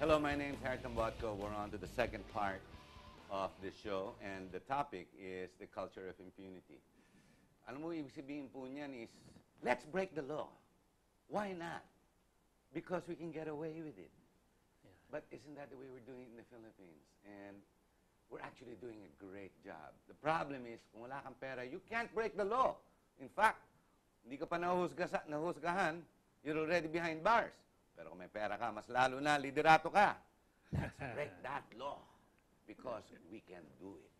Hello, my name is Harrison Botko. We're on to the second part of the show, and the topic is the culture of impunity. Alam mo, ibig sabihin po niyan is, let's break the law. Why not? Because we can get away with it. Yeah. But isn't that the way we're doing it in the Philippines? And we're actually doing a great job. The problem is, kung wala kang pera, you can't break the law. In fact, hindi ka pa nahusgahan, you're already behind bars. Pero kung may pera ka, mas lalo na, liderato ka. Let's break that law because we can do it.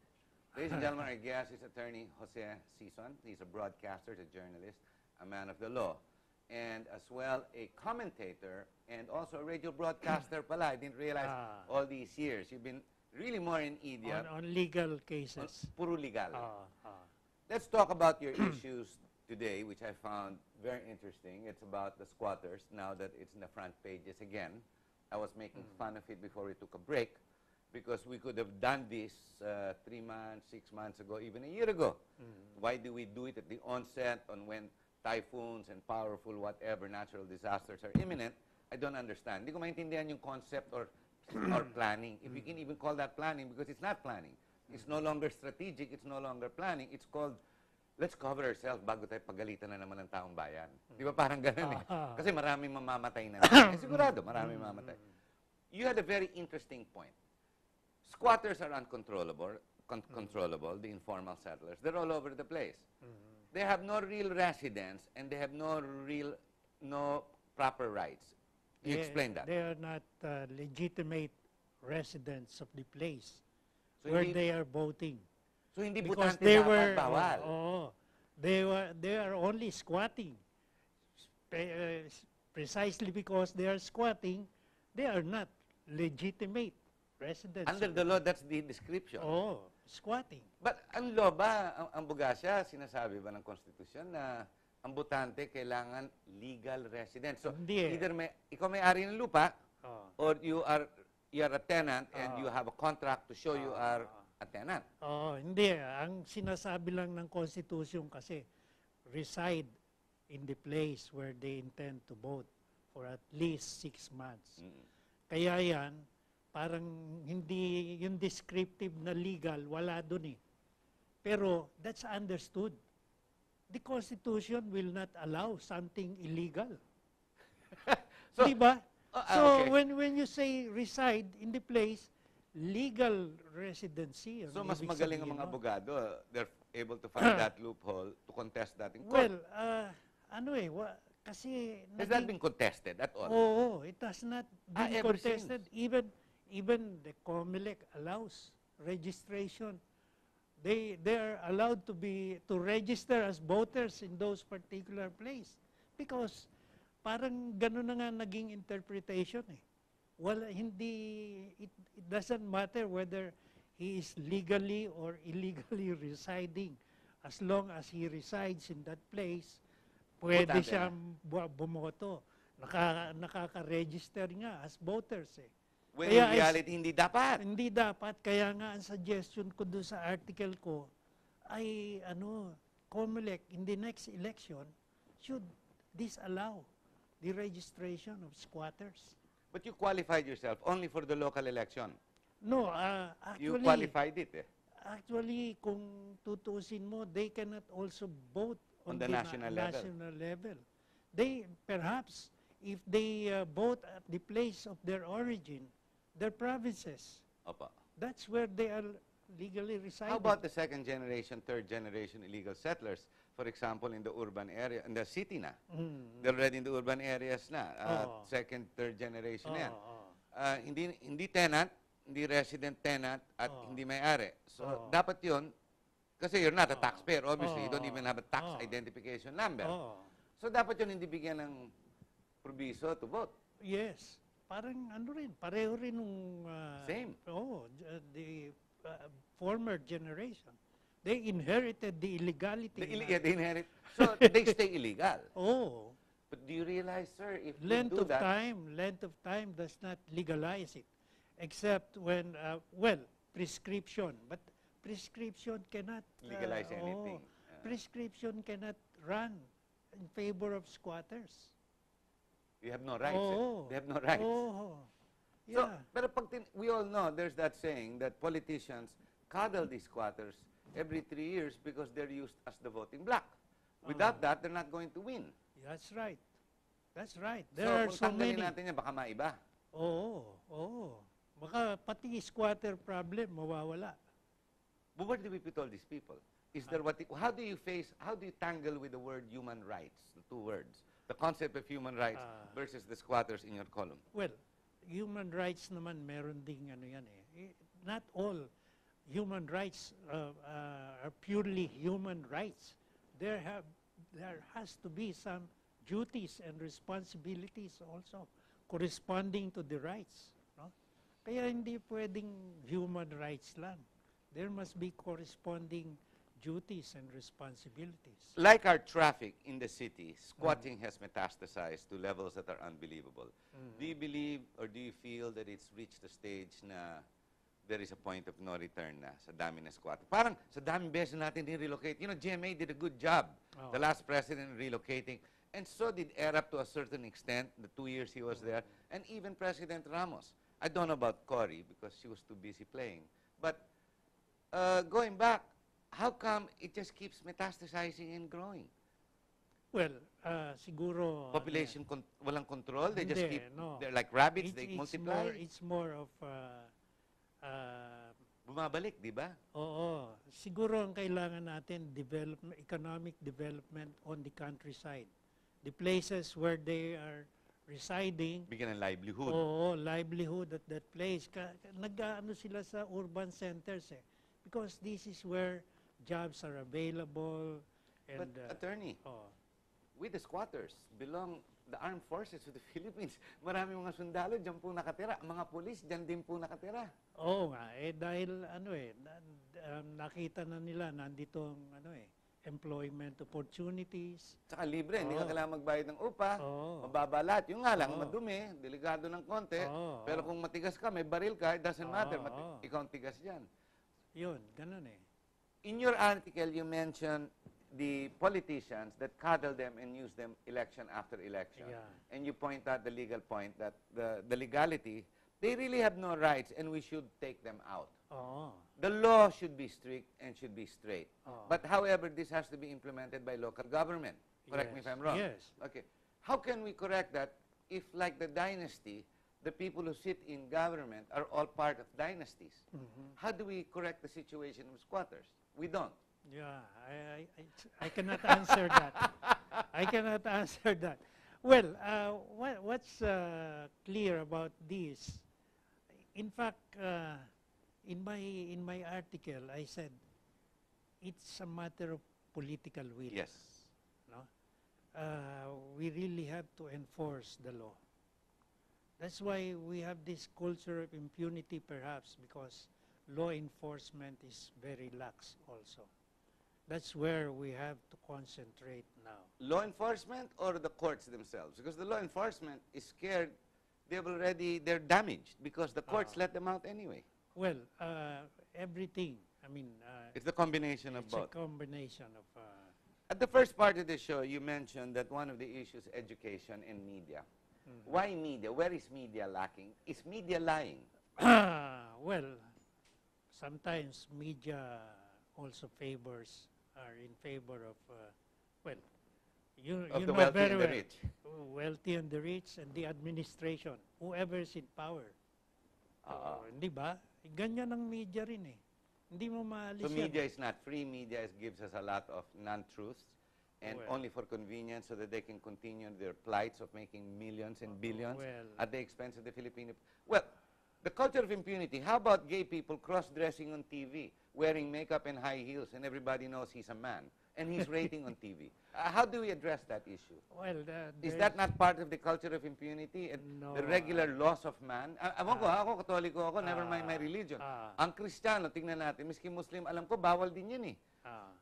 Ladies and gentlemen, our guest is attorney C Sison. He's a broadcaster, a journalist, a man of the law, and as well a commentator and also a radio broadcaster pala. I didn't realize all these years. You've been really more in media. On legal cases. Puro legal. Let's talk about your issues today, which I found very interesting. It's about the squatters, now that it's in the front pages again. I was making fun of it before we took a break, because we could have done this 3 months, 6 months ago, even a year ago. Why do we do it at the onset, on when typhoons and powerful whatever natural disasters are imminent? I don't understand. Hindi ko maintindihan yung concept or planning. If you can even call that planning, because it's not planning. It's no longer strategic. It's no longer planning. It's called, let's cover ourselves bago tayo pagalitan na naman ng taong bayan. Di ba parang ganun eh? Kasi maraming mamamatay na naman. Sigurado, maraming mamamatay. You had a very interesting point. Squatters are uncontrollable, the informal settlers. They're all over the place. They have no real residence and they have no proper rights. You explain that. They are not legitimate residents of the place where they are voting. So hindi Because butante they dapat were, bawal. they are only squatting. Precisely because they are squatting, they are not legitimate residents. Under the law, that's the description. Squatting. But ang law ba, ang bugasya, sinasabi ba ng konstitusyon na ang butante kailangan legal resident? So either ikaw may-ari ng lupa or you are a tenant and you have a contract to show you are a tenant. Hindi. Ang sinasabi lang ng Constitution kasi, reside in the place where they intend to vote for at least 6 months. Kaya yan, parang hindi, yung descriptive na legal, wala dun eh. Pero that's understood. The Constitution will not allow something illegal. So, diba? So when you say reside in the place, legal residency. So mas magaling ang mga abogado. They're able to find that loophole to contest that in court. Well, kasi... Has that been contested at all? Oo, it has not been contested. Even the COMELEC allows registration. They are allowed to register as voters in those particular place. Because parang gano'n na nga naging interpretation eh. Well, it doesn't matter whether he is legally or illegally residing. As long as he resides in that place, pwede siyang bumoto. Nakaka-register nga as voters eh. When in reality, hindi dapat. Hindi dapat. Kaya nga ang suggestion ko doon sa article ko ay, COMELEC in the next election should disallow the registration of squatters. But you qualified yourself only for the local election. No, actually... You qualified it eh. Actually, kung tutusin mo, they cannot also vote on the national level. They, perhaps, if they vote at the place of their origin, their provinces, that's where they are legally residing. How about the second generation, third generation illegal settlers? For example, in the urban area, in the city na. They're already in the urban areas na. Second, third generation yan. Hindi tenant, hindi resident tenant, at hindi may-ari. So, dapat yun, kasi you're not a taxpayer, obviously. You don't even have a tax identification number. So, dapat yun hindi bigyan ng probiso to vote. Yes. Parang pareho rin nung... Same. The former generation. They inherited the illegality. They inherit. So, they stay illegal. But do you realize, sir, if length of time does not legalize it. Except when, prescription. But prescription cannot... legalize anything. Prescription cannot run in favor of squatters. You have no rights. They have no rights. So, Yeah. pero we all know there's that saying that politicians coddle these squatters every 3 years because they're used as the voting bloc. Without that, they're not going to win. That's right. That's right. So, There are kung so tanggalin many. natin yan, baka maiba. Oo, oo. Baka pati squatter problem mawawala. But where do we put all these people? Is there how do you tangle with the word human rights, the two words? The concept of human rights versus the squatters in your column. Well, human rights naman meron ding ano yan eh. Not all human rights are purely human rights. There has to be some duties and responsibilities also corresponding to the rights. No? Kaya hindi pwedeng human rights lang. There must be corresponding duties and responsibilities. Like our traffic in the city, squatting has metastasized to levels that are unbelievable. Do you believe or do you feel that it's reached a stage na there is a point of no return na sa dami na squatting? Parang sa daming beses natin din-relocate. You know, GMA did a good job, the last president, relocating. And so did ERAP to a certain extent, the 2 years he was there. And even President Ramos. I don't know about Cory because she was too busy playing. But going back, how come it just keeps metastasizing and growing? Well, siguro... Population walang control? They just Hindi, keep, no. they're like rabbits, they multiply? It's more of... Bumabalik, di ba? Oo. Siguro ang kailangan natin, economic development on the countryside. The places where they are residing. Bigyan ng livelihood. Oo, livelihood at that place. Nag-ano sila sa urban centers eh. Because this is where jobs are available. And, But, attorney, with the squatters belong the armed forces of the Philippines. Maraming mga sundalo dyan po nakatira. Mga polis dyan din po nakatira. Oo nga, dahil nakita na nila nandito ang employment opportunities. Saka libre, hindi ka kailangan magbayad ng upa. Mababa lahat. Yung nga lang, madumi, delikado ng konti. Pero kung matigas ka, may baril ka, it doesn't matter. Ikaw ang tigas dyan. Yun, ganun eh. In your article, you mentioned the politicians that coddle them and use them election after election. Yeah. And you point out the legal point that the legality, they really have no rights and we should take them out. The law should be strict and should be straight. But however, this has to be implemented by local government. Correct me if I'm wrong. Yes. Okay. How can we correct that if, like the dynasty, the people who sit in government are all part of dynasties? How do we correct the situation of squatters? We don't. Yeah, I cannot answer that. I cannot answer that. Well, what's clear about this? In fact, in my article, I said it's a matter of political will. Yes. No, we really have to enforce the law. That's why we have this culture of impunity, perhaps, because law enforcement is very lax also. That's where we have to concentrate now. Law enforcement or the courts themselves? Because the law enforcement is scared. They're damaged because the courts let them out anyway. Well, everything. I mean, It's the combination of both. It's a combination of... At the first part of the show, you mentioned that one of the issues is education and media. Why media? Where is media lacking? Is media lying? well, sometimes media also are in favor of, you Of the know wealthy very and the well, rich. wealthy and the rich and the administration, whoever is in power. Hindi ba? Ganyan ang media rin eh. Hindi mo maalis So yan. media is not free. Media gives us a lot of non-truths and only for convenience so that they can continue their plights of making millions and billions at the expense of the Filipino. Well, the culture of impunity, how about gay people cross-dressing on TV, wearing makeup and high heels, and everybody knows he's a man, and he's rating on TV? How do we address that issue? Well, Is that not part of the culture of impunity and No, the regular laws of man? Ako, katoliko ako, never mind my religion. Ang Kristiyano, tingnan natin, miski Muslim, alam ko, bawal din yun eh.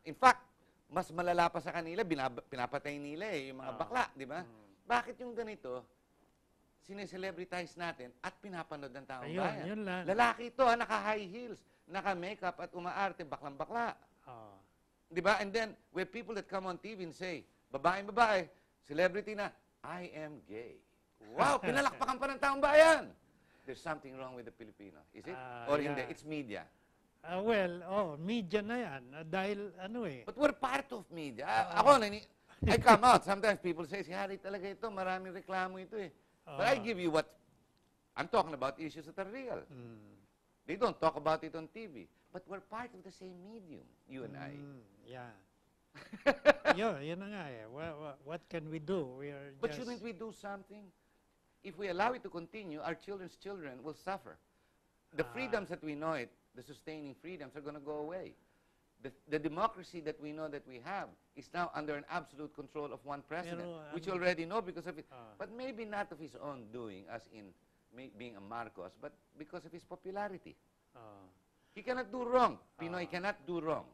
In fact, mas malala pa sa kanila, pinapatay nila eh, yung mga bakla, di ba? Bakit yung ganito, sineselebritize natin at pinapanood ng taong bayan? Yun lang. Lalaki ito, naka-high heels, naka-makeup at umaarte, baklang-bakla. Di ba? And then, we have people that come on TV and say, babae, celebrity na, I am gay. Wow, pinalakpakan pa ng taong bayan. there's something wrong with the Filipino. Is it? Or Yeah. it's media? Media na yan. Dahil ano eh. But we're part of media. Ako, I come out. Sometimes people say, si Harry talaga ito, maraming reklamo ito eh. But I give you what, I'm talking about issues that are real. They don't talk about it on TV. But we're part of the same medium, you and I. Yeah. Yun na nga eh. What can we do? We are But just... shouldn't we do something? If we allow it to continue, our children's children will suffer. The freedoms that we know it, the sustaining freedoms, are going to go away. The democracy that we know that we have is now under an absolute control of one president, which you already know because of it. But maybe not of his own doing, as in being a Marcos, but because of his popularity. He cannot do wrong. Pinoy cannot do wrong.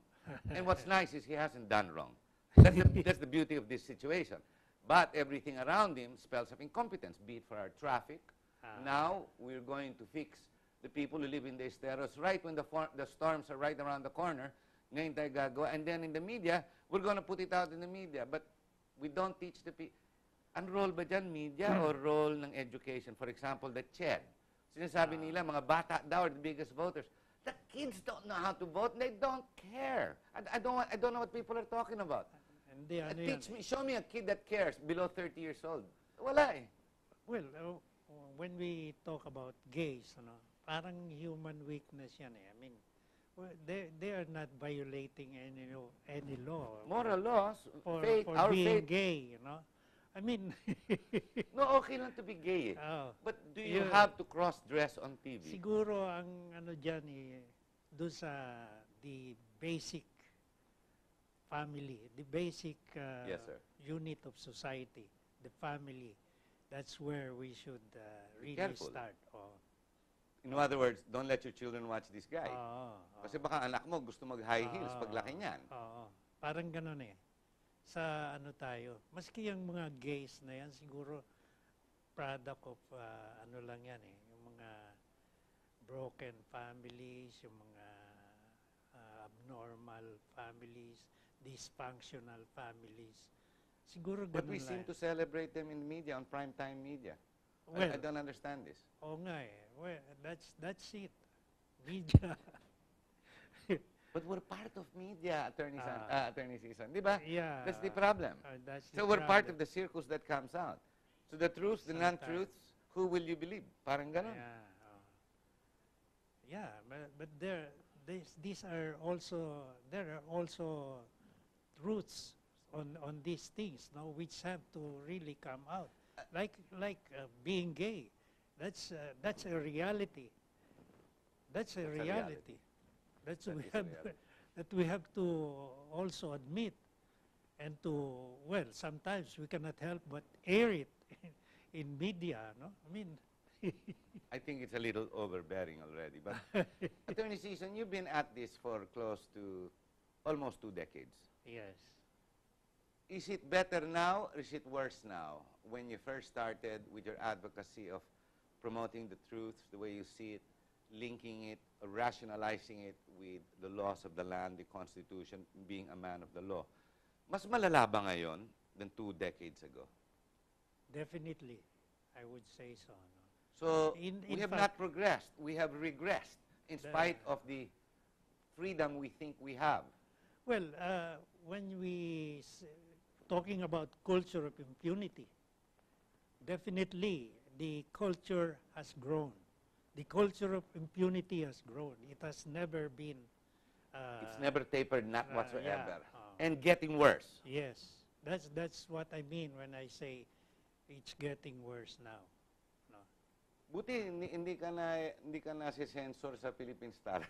And what's nice is he hasn't done wrong. That's the beauty of this situation. But everything around him spells of incompetence, be it for our traffic. Now we're going to fix the people who live in the esteros right when the storms are right around the corner. Ngayon tayo gagawa. And then in the media, we're going to put it out in the media. But we don't teach the people. Ang role ba dyan, media or role ng education? For example, the CHED. Sinasabi nila, mga bata daw are the biggest voters. The kids don't know how to vote. They don't care. I don't know what people are talking about. Show me a kid that cares below 30 years old. Wala eh. Well, when we talk about gays, parang human weakness yan eh. I mean, they are not violating any law. Moral laws, for our being faith. Gay, I mean... No, okay lang to be gay. But do you have to cross-dress on TV? Siguro ang dyan doon sa the basic family, the basic Yes, sir. unit of society, the family. That's where we should really careful. start. In other words, don't let your children watch this guy. Kasi baka anak mo gusto mag-high heels paglaki niyan. Parang ganun eh. Sa tayo, maski yung mga gays na yan, siguro product of lang yan eh. Yung mga broken families, yung mga abnormal families, dysfunctional families. Siguro ganun. But we seem to celebrate them in media, on primetime media. Well, I don't understand this. Oo nga eh. Well, that's it. Media. But we're part of media, Attorney Sison. Di ba? Yeah. That's the problem. So we're part of the circus that comes out. So the truths, the non-truths, who will you believe? Parang ganun. Yeah, but there are also truths on these things, which have to really come out. Like being gay, that's a reality. That's a reality. That we have to also admit, and sometimes we cannot help but air it in media. I mean, I think it's a little overbearing already. But Attorney Sison, you've been at this for close to almost 2 decades. Yes. Is it better now or is it worse now when you first started with your advocacy of promoting the truths, the way you see it, linking it, or rationalizing it with the laws of the land, the Constitution, being a man of the law? Mas malala ba ngayon than 2 decades ago? Definitely, I would say so. So we have not progressed. We have regressed in spite of the freedom we think we have. Well, when we talking about culture of impunity, definitely the culture has grown. The culture of impunity has grown. It has never been... it's never tapered, not whatsoever. And getting worse. Yes. That's what I mean when I say it's getting worse now. Buti hindi ka na si-censor sa Philippine Star.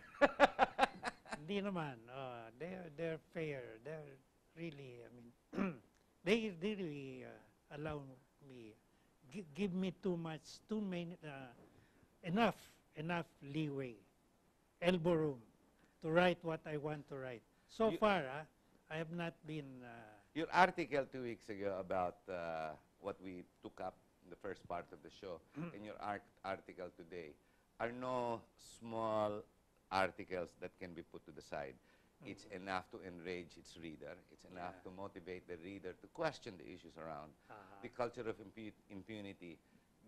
Hindi naman. They're fair. They're really, I mean, they really allow me, give me enough leeway, elbow room to write what I want to write. So far, I have not been... Your article 2 weeks ago about what we took up in the first part of the show, and your article today, are no small articles that can be put to the side. It's enough to enrage its reader. It's enough to motivate the reader to question the issues around the culture of impunity,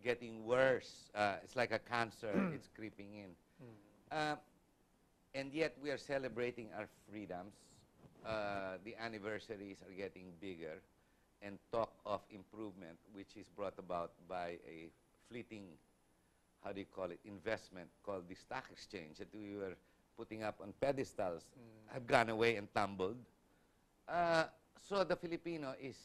getting worse. It's like a cancer. It's creeping in. And yet we are celebrating our freedoms. The anniversaries are getting bigger, and talk of improvement, which is brought about by a fleeting, how do you call it, investment called the stock exchange that we were putting up on pedestals, have gone away and tumbled. So the Filipino is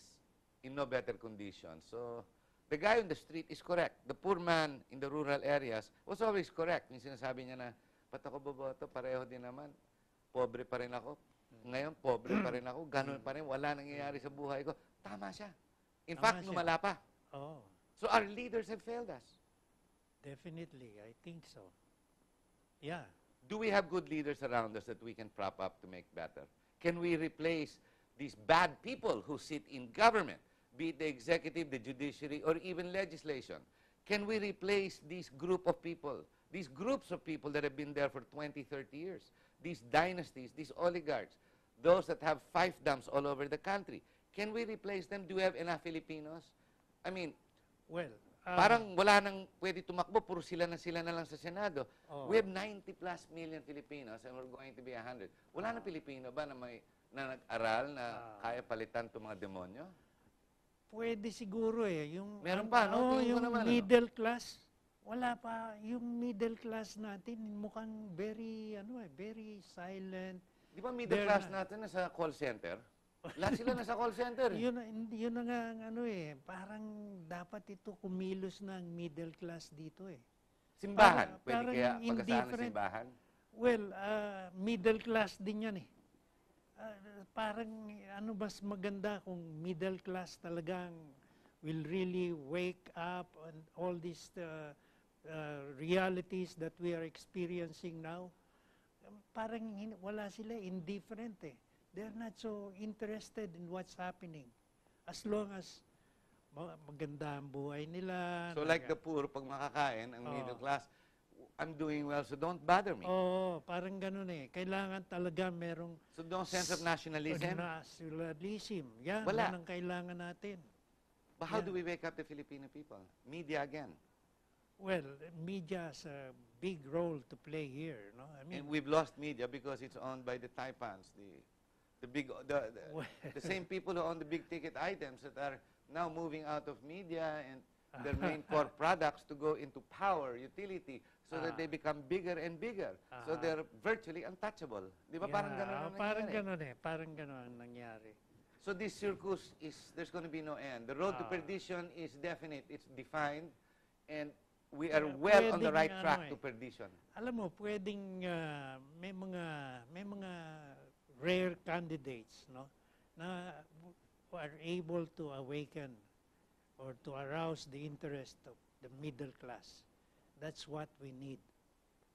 in no better condition. So the guy on the street is correct. The poor man in the rural areas was always correct. Yung sinasabi niya na, ba't ako boboto? Pareho din naman. Pobre pa rin ako. Ngayon, pobre pa rin ako. Ganun pa rin. Wala nangyayari sa buhay ko. Tama siya. In fact, lumala pa. Oh, So our leaders have failed us. definitely. I think so. Yeah. Do we have good leaders around us that we can prop up to make better? Can we replace these bad people who sit in government, be it the executive, the judiciary, or even legislation? Can we replace this group of people, these groups of people that have been there for 20, 30 years, these dynasties, these oligarchs, those that have fiefdoms all over the country? Can we replace them? Do we have enough Filipinos? I mean, Well, parang wala nang pwede tumakbo, puro sila na lang sa Senado. Oh. We have 90 plus million Filipinos and we're going to be 100. Wala na Pilipino ba na nag-aral na kaya palitan itong mga demonyo? pwede siguro eh. Yung, Meron pa, no? Tingin ko yung naman, ano? middle class, wala pa. Yung middle class natin, mukhang very silent. Di ba middle They're class not- natin nasa call center? Lahat sila nasa call center. Eh. Yun na nga ang parang dapat ito kumilos na ang middle class dito eh. Simbahan. Pwede Parang kaya pagkasama ng indifferent. simbahan? Well, middle class din yan eh. Parang mas maganda kung middle class talagang will really wake up on all these realities that we are experiencing now. Parang wala sila, indifferent eh. They're not so interested in what's happening. As long as maganda ang buhay nila. So like the poor, pag makakain, ang middle class, I'm doing well, so don't bother me. Oo, parang ganun eh. Kailangan talaga merong So no sense of nationalism. nationalism. Yan, Wala. yan ang kailangan natin. But how Yeah. do we wake up the Filipino people? Media again. Well, media has a big role to play here. No? I mean, And we've lost media because it's owned by the Taipans, the same people who own the big ticket items that are now moving out of media and their main core products to go into power, utility, so that they become bigger and bigger. So they're virtually untouchable. Di ba parang ganun ang parang nangyayari? ganun eh. Parang ganun ang nangyari. So this circus there's going to be no end. The road to perdition is definite, it's defined, and we are well on the right track to perdition. Alam mo, pwedeng may mga rare candidates, no, na who are able to awaken or to arouse the interest of the middle class. That's what we need.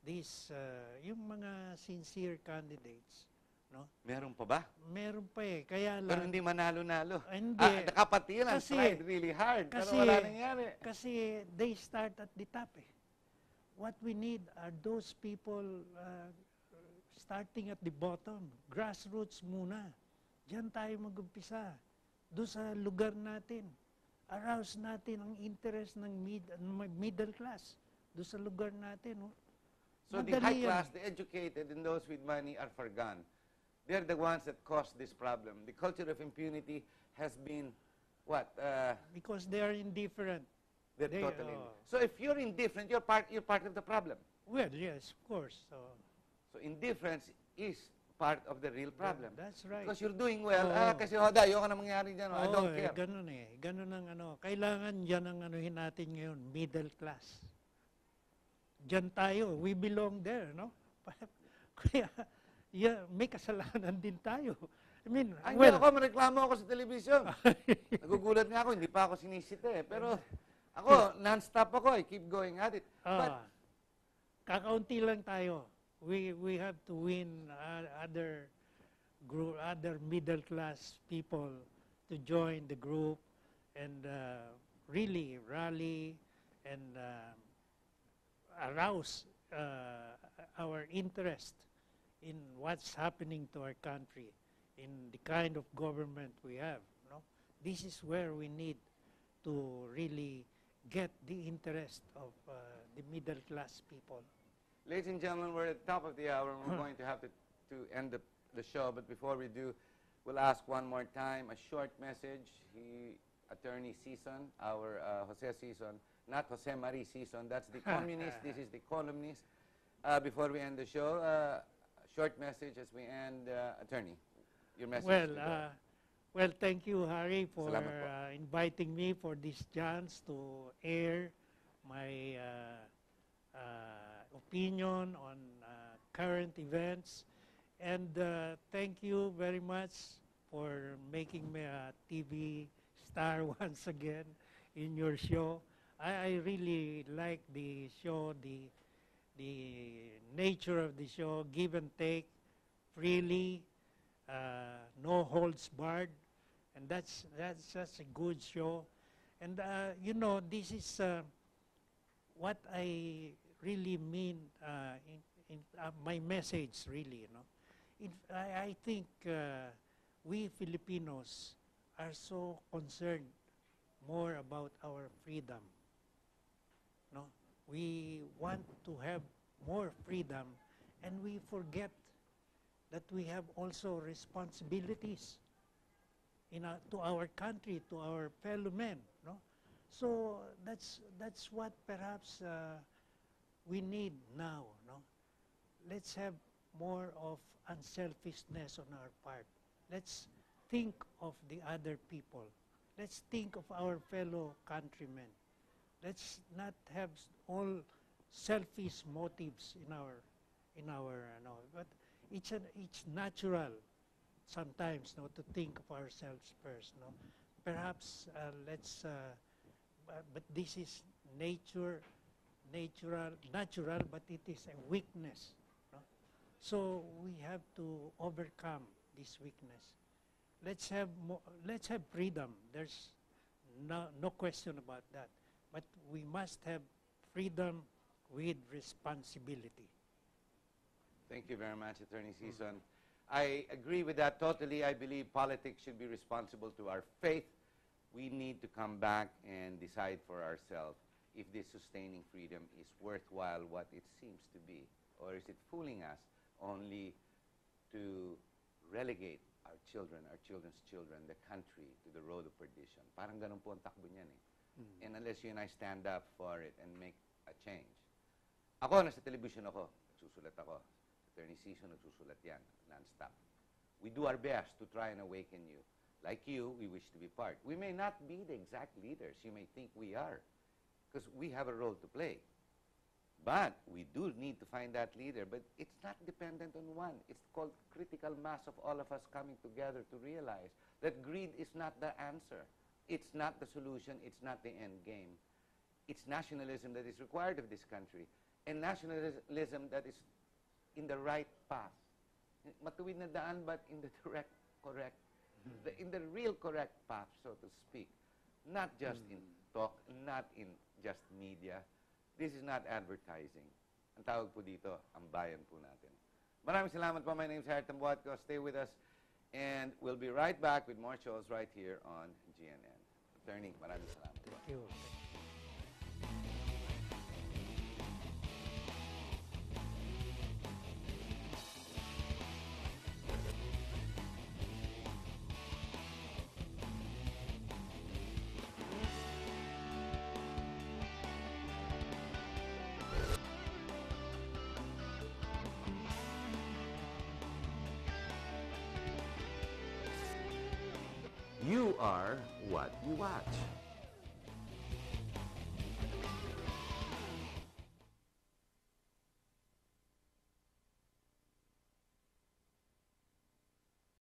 These, yung mga sincere candidates, no? Meron pa ba? Meron pa eh. Kaya Pero lang, hindi manalo-nalo. Hindi. Nakapatilan, Kasi- tried really hard, pero kasi- wala nangyari. kasi they start at the top eh. What we need are those people starting at the bottom. Grassroots muna. Diyan tayo mag-umpisa. Doon sa lugar natin. Arouse natin ang interest ng middle class. Doon sa lugar natin. Oh. So the Madali high yan class, eh. the educated, and those with money are forgone. They're the ones that caused this problem. The culture of impunity has been, what? Because they are indifferent. They're They- totally. oh. So if you're indifferent, you're part of the problem. Well, yes, of course. So, So indifference is part of the real problem. that's right. Because you're doing well, Oo. kasi hoda, ayoko na mangyari dyan, I don't care. Ganun eh. Ganun ang Kailangan yan ang anuhin natin ngayon, middle class. Diyan tayo, we belong there, no? Kaya, may kasalanan din tayo. I mean, Ay, hindi ako, mareklamo ako sa television. Nagugulat nga ako, hindi pa ako sinisita eh. Pero ako, non-stop ako, I keep going at it. But kakaunti lang tayo. We have to win other middle class people to join the group and really rally and arouse our interest in what's happening to our country, in the kind of government we have. No? This is where we need to really get the interest of the middle class people. Ladies and gentlemen, we're at the top of the hour, and we're going to have to end the show. But before we do, we'll ask one more time a short message. Attorney Sison, our Jose Sison, not Jose Marie Sison. That's the communist. This is the columnist. Before we end the show, a short message as we end. Attorney, your message. Well, thank you, Harry, for Salamat po. inviting me for this chance to air my opinion on current events. And thank you very much for making me a TV star once again in your show. I really like the show, the nature of the show, give and take, freely, no holds barred, and that's just a good show. And you know, this is what I really mean in my message, really. You know, I think we Filipinos are so concerned more about our freedom. No, we want to have more freedom, and we forget that we have also responsibilities to our country, to our fellow men. No, so that's what perhaps we need now. No, let's have more of unselfishness on our part. Let's think of the other people. Let's think of our fellow countrymen. Let's not have all selfish motives in our no, but it's natural sometimes, no, to think of ourselves first, no. Perhaps but this is natural, but it is a weakness, no. So we have to overcome this weakness. Let's have freedom. There's no question about that. But we must have freedom with responsibility. Thank you very much, Attorney Sison. I agree with that totally. I believe politics should be responsible to our faith. We need to come back and decide for ourselves if this sustaining freedom is worthwhile what it seems to be, or is it fooling us only to relegate our children's children, the country, to the road of perdition. Parang ganun po ang takbo niyan eh. And unless you and I stand up for it and make a change. Ako, nasa television ako, nagsusulat ako. Attorney Sison, nagsusulat yan, non-stop. We do our best to try and awaken you. Like you, we wish to be part. We may not be the exact leaders. You may think we are, because we have a role to play. But we do need to find that leader. But it's not dependent on one. It's called critical mass of all of us coming together to realize that greed is not the answer. It's not the solution. It's not the end game. It's nationalism that is required of this country. And nationalism that is in the right path. Matuwid na daan, but in the correct, in the real correct path, so to speak. Not just in talk, not in just media. This is not advertising. Ang tawag po dito, ang bayan po natin. Maraming salamat po. My name is Harry Tambuatco. Stay with us. And we'll be right back with more shows right here on GNN. Attorney, maraming salamat po. Thank you. You are what you watch.